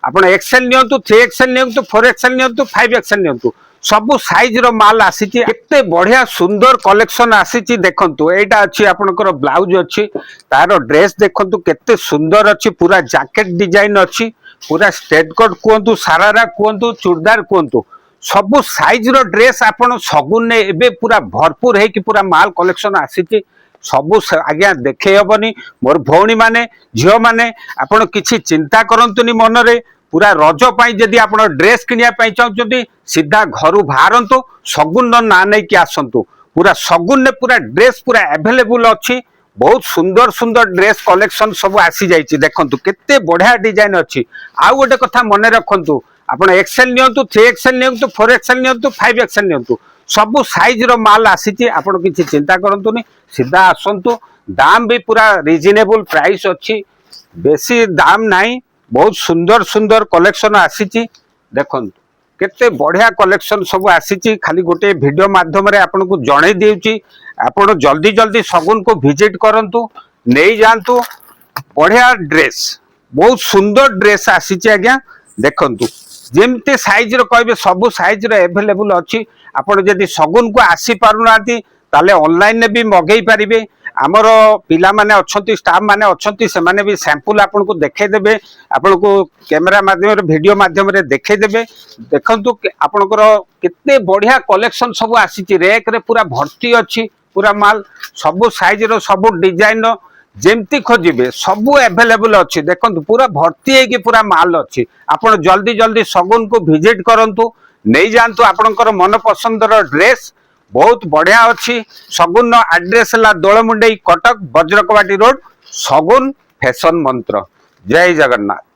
आपण XL नियंतु 3XL नियंतु 4XL नियंतु 5XL नियंतु सबु size रो माल आसी केते बढ़िया सुंदर कलेक्शन आसी देखंतु एटा अछि आपनकर ब्लाउज अछि तारो ड्रेस देखंतु केते सुंदर अछि पूरा जैकेट डिजाइन अछि पूरा स्ट्रेट कोट कोंतु सारारा कोंतु चूड़दार कोंतु सबु साइज रो ड्रेस आपण सगुन ने एबे पूरा भरपूर है कि पूरा माल कलेक्शन आसी सबु आज्ञा देखे हबनी मोर भौणी माने झियो माने आपण किछि चिंता करंतुनी मनरे पूरा रज पाई जदि आपण ड्रेस किनिया पाई चाहउछंती सीधा घरु बाहरंतु सगुन ना नै कि आसंतु पूरा सगुन ने पूरा ड्रेस पूरा अवेलेबल अछि बहुत सुंदर सुंदर ड्रेस कलेक्शन सब आसी जाइछि देखंतु केते बढ़िया डिजाइन अछि आ गोटे कथा मने रखंतु आपण एक्सएल नियंतु 3XL नियंतु 4XL नियंतु 5XL नियंतु सबु साइज रो माल आसी आपण किछि चिंता करंतुनी सीधा आसंतु दाम भी पूरा रिजनेबल प्राइस अछि बेसी दाम नाही बहुत सुंदर सुंदर कलेक्शन आसी देखंतु केते बढ़िया कलेक्शन सब आसी खाली गोटे वीडियो माध्यम रे आपन को जणे देउची आपण जल्दी जल्दी सगुन को विजिट करंतु नहीं जानतु बढ़िया ड्रेस बहुत सुंदर ड्रेस आसी आज्ञा देखंतु जेमते साइज रो कहबे सब साइज रो अवेलेबल अछि आपण जदि सगुन को आसी पारुनाती ताले ऑनलाइन ने भी मगेई पारिबे आमर पिला माने अछंती स्टाफ माने अछंती से माने भी सैंपल आपन को देखे देबे आपन को कैमरा माध्यम रे वीडियो माध्यम रे देखे देबे देखंतु आपनकर केते बढ़िया कलेक्शन सब आसी रैक रे पूरा भर्ती अछि पूरा माल सब साइज रो सब डिजाइन रो जेमती खोजिबे सब अवेलेबल अछि देखंतु पूरा भर्ती है कि पूरा माल अछि आपण जल्दी जल्दी सगुन को विजिट करंतु नहीं जानतु आपनकर मन पसंद रो ड्रेस बहुत बढ़िया अच्छी सगुन एड्रेस है दोलमुंडई कटक वज्रकवाटी रोड सगुन फैशन मंत्र जय जगन्नाथ।